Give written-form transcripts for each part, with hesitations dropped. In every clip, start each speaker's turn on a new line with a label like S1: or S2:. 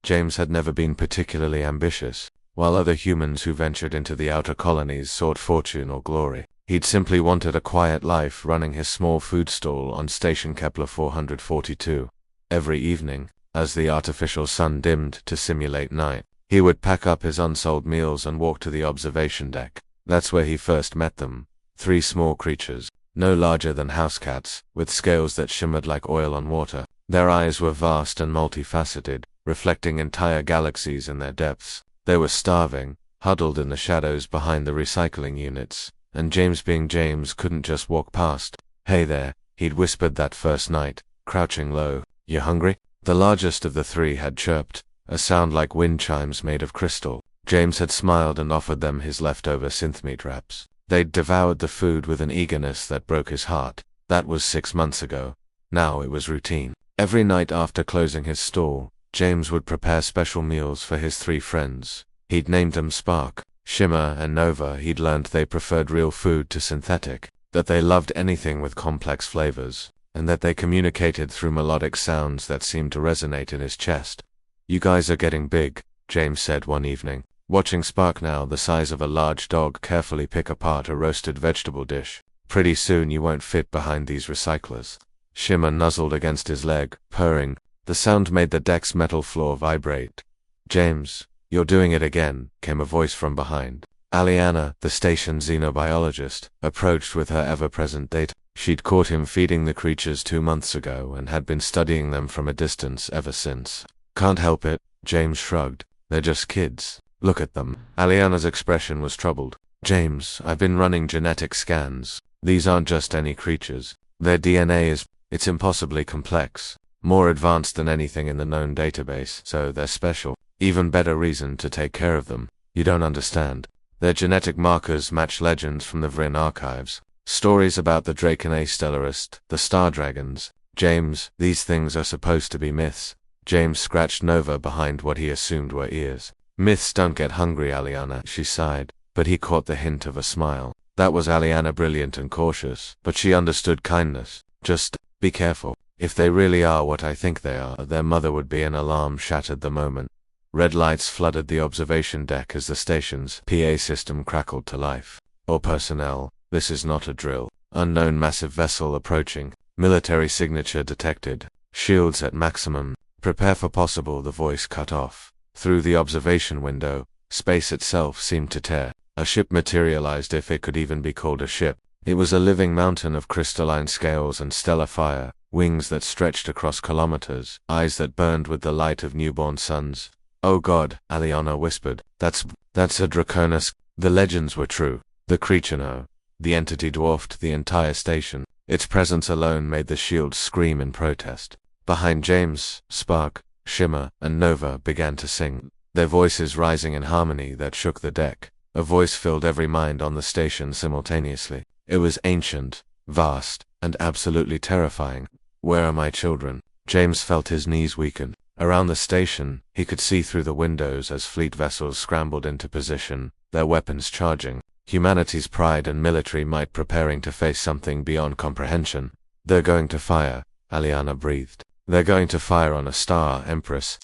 S1: James had never been particularly ambitious. While other humans who ventured into the outer colonies sought fortune or glory, he'd simply wanted a quiet life running his small food stall on Station Kepler 442. Every evening, as the artificial sun dimmed to simulate night, he would pack up his unsold meals and walk to the observation deck. That's where he first met them. 3 small creatures, no larger than house cats, with scales that shimmered like oil on water. Their eyes were vast and multifaceted, reflecting entire galaxies in their depths. They were starving, huddled in the shadows behind the recycling units, and James, being James, couldn't just walk past. "Hey there," he'd whispered that first night, crouching low. "You hungry?" The largest of the 3 had chirped, a sound like wind chimes made of crystal. James had smiled and offered them his leftover synthmeat wraps. They'd devoured the food with an eagerness that broke his heart. That was 6 months ago. Now it was routine. Every night after closing his stall, James would prepare special meals for his 3 friends. He'd named them Spark, Shimmer, and Nova. He'd learned they preferred real food to synthetic, that they loved anything with complex flavors, and that they communicated through melodic sounds that seemed to resonate in his chest. "You guys are getting big," James said one evening, watching Spark, now the size of a large dog, carefully pick apart a roasted vegetable dish. "Pretty soon you won't fit behind these recyclers." Shimmer nuzzled against his leg, purring. The sound made the deck's metal floor vibrate. "James, you're doing it again," came a voice from behind. Aliana, the station xenobiologist, approached with her ever-present data. She'd caught him feeding the creatures 2 months ago and had been studying them from a distance ever since. "Can't help it," James shrugged. "They're just kids. Look at them." Aliana's expression was troubled. "James, I've been running genetic scans. These aren't just any creatures. Their DNA it's impossibly complex. More advanced than anything in the known database, so they're special. Even better reason to take care of them. You don't understand. Their genetic markers match legends from the Vryn archives. Stories about the Draconae Stellarist, the Star Dragons. James, these things are supposed to be myths." James scratched Nova behind what he assumed were ears. "Myths don't get hungry, Aliana," she sighed, but he caught the hint of a smile. That was Aliana, brilliant and cautious, but she understood kindness. "Just be careful. If they really are what I think they are, their mother would be." An alarm shattered the moment. Red lights flooded the observation deck as the station's PA system crackled to life. "All personnel, this is not a drill. Unknown massive vessel approaching. Military signature detected. Shields at maximum. Prepare for possible." The voice cut off. Through the observation window, space itself seemed to tear. A ship materialized, if it could even be called a ship. It was a living mountain of crystalline scales and stellar fire, wings that stretched across kilometers, eyes that burned with the light of newborn suns. "Oh God," Aliana whispered. That's a Draconis." The legends were true. The creature, no. The entity dwarfed the entire station. Its presence alone made the shields scream in protest. Behind James, Spark, Shimmer, and Nova began to sing, their voices rising in harmony that shook the deck. A voice filled every mind on the station simultaneously. It was ancient, vast, and absolutely terrifying. "Where are my children?" James felt his knees weaken. Around the station, he could see through the windows as fleet vessels scrambled into position, their weapons charging. Humanity's pride and military might preparing to face something beyond comprehension. "They're going to fire," Aliana breathed. "They're going to fire on a star, Empress."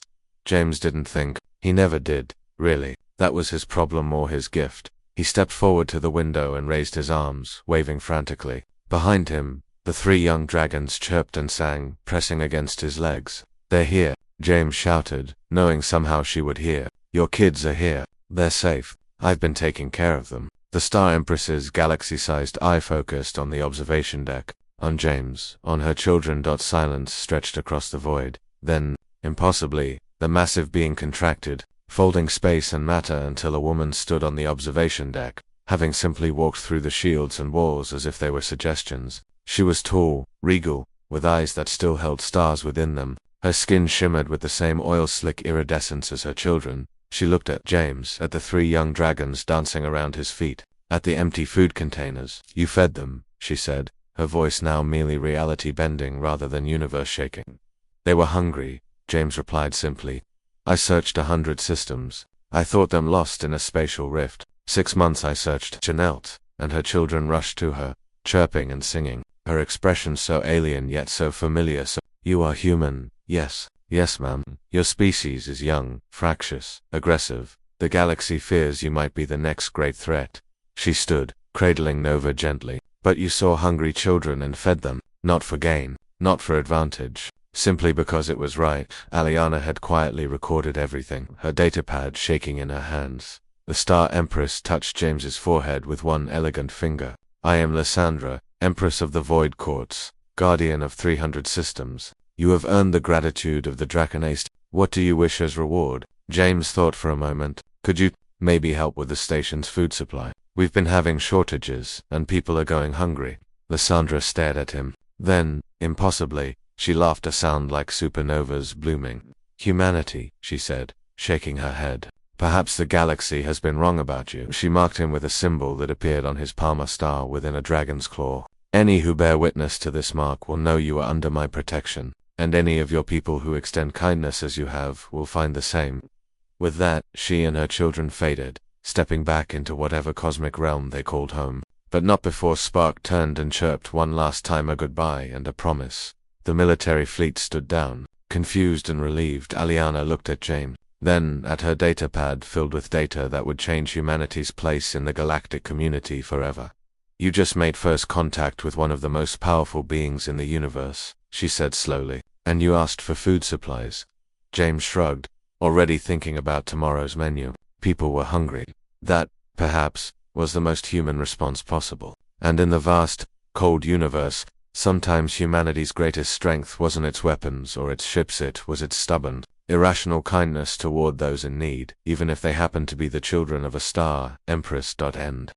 S1: James didn't think. He never did, really. That was his problem or his gift. He stepped forward to the window and raised his arms, waving frantically. Behind him, the 3 young dragons chirped and sang, pressing against his legs. "They're here," James shouted, knowing somehow she would hear. "Your kids are here. They're safe. I've been taking care of them." The Star Empress's galaxy-sized eye focused on the observation deck, on James, on her children. Silence stretched across the void. Then, impossibly, the massive being contracted, folding space and matter until a woman stood on the observation deck, having simply walked through the shields and walls as if they were suggestions. She was tall, regal, with eyes that still held stars within them. Her skin shimmered with the same oil-slick iridescence as her children. She looked at James, at the 3 young dragons dancing around his feet, at the empty food containers. "You fed them," she said, her voice now merely reality-bending rather than universe-shaking. "They were hungry," James replied simply. "I searched 100 systems. I thought them lost in a spatial rift. 6 months I searched." She knelt, and her children rushed to her, chirping and singing, her expression so alien yet so familiar. "So, you are human, yes?" Yes, ma'am. Your species is young, fractious, aggressive. The galaxy fears you might be the next great threat. She stood, cradling Nova gently. But you saw hungry children and fed them, not for gain, not for advantage, simply because it was right. Aliana had quietly recorded everything, her datapad shaking in her hands. The star Empress touched James's forehead with one elegant finger. I am Lysandra, Empress of the Void Courts, guardian of 300 systems. You have earned the gratitude of the Draconace. What do you wish as reward? James thought for a moment. Could you maybe help with the station's food supply? We've been having shortages, and people are going hungry. Lysandra stared at him. Then, impossibly, she laughed, a sound like supernovas blooming. Humanity, she said, shaking her head. Perhaps the galaxy has been wrong about you. She marked him with a symbol that appeared on his palmar star within a dragon's claw. Any who bear witness to this mark will know you are under my protection, and any of your people who extend kindness as you have will find the same. With that, she and her children faded, stepping back into whatever cosmic realm they called home. But not before Spark turned and chirped one last time a goodbye and a promise. The military fleet stood down. Confused and relieved, Aliana looked at James, then at her datapad filled with data that would change humanity's place in the galactic community forever. You just made first contact with one of the most powerful beings in the universe, she said slowly, and you asked for food supplies. James shrugged, already thinking about tomorrow's menu. People were hungry. That, perhaps, was the most human response possible. And in the vast, cold universe, sometimes humanity's greatest strength wasn't its weapons or its ships, it was its stubborn, irrational kindness toward those in need, even if they happened to be the children of a star. Empress. End.